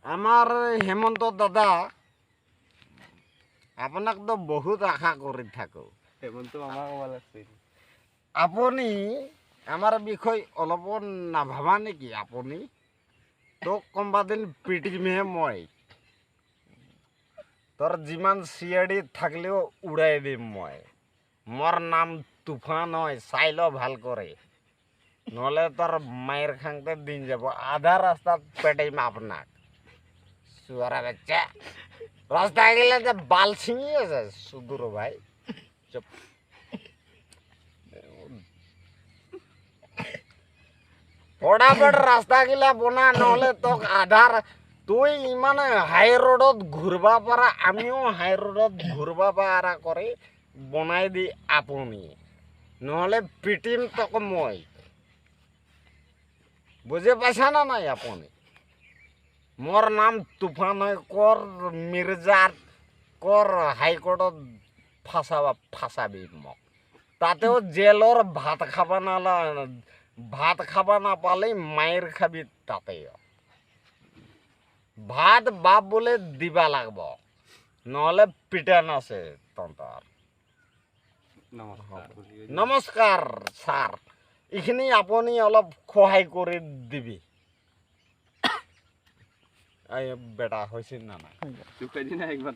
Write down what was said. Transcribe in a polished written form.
আমাৰ হেমন্ত দাদা আপোনাক তো বহুত আশা কৰি থাকো। হেমন্ত মামা ক'ব লাগছিল। আপুনি আমাৰ বিষয় অলপ নাভাবা নেকি? আপুনি তোক কোনোবা দিন পিটিমহে মই। তোর যিমান চিআইডি থাকলেও উড়াই দিম মই। মোর নাম তুফান হয়, চাইল ভাল করে, নহলে তোর মায়ের খাংতে দিন যাব। আধা রাস্তাত পেটাইম আপনাক। সুয়ারা বাচ্চা রাস্তায় গেলে যে বাল ছিঙি আছে সুদূর ভাই। চুপ। ফটাফট রাস্তা গিলা বনা, নহলে তোক আধার তুই ইমানে হাই রোডত ঘুরবা পারা, আমিও হাই রোডত ঘুরবা পারা করে বনাই দি আপনি, নহলে পিটিম তোক মই। বুঝে পাইছা না নাই আপনি? মোর নাম তুফান হয়। কর মির্জার কর হাইকোর্টত ফাঁসাবি মোক। তাতেও জেলর ভাত খাবা না পালেই মায়ের খাবি তাতেও। ভাত বাপ বলে দিবা লাগব, নহলে পিটান আছে তন্তার। নমস্কার স্যার, এইখিনি আপুনি অলপ সহায় কৰি দিবি। বেটা হৈছিল না নাই? চুপ কৰি দি না একবাৰ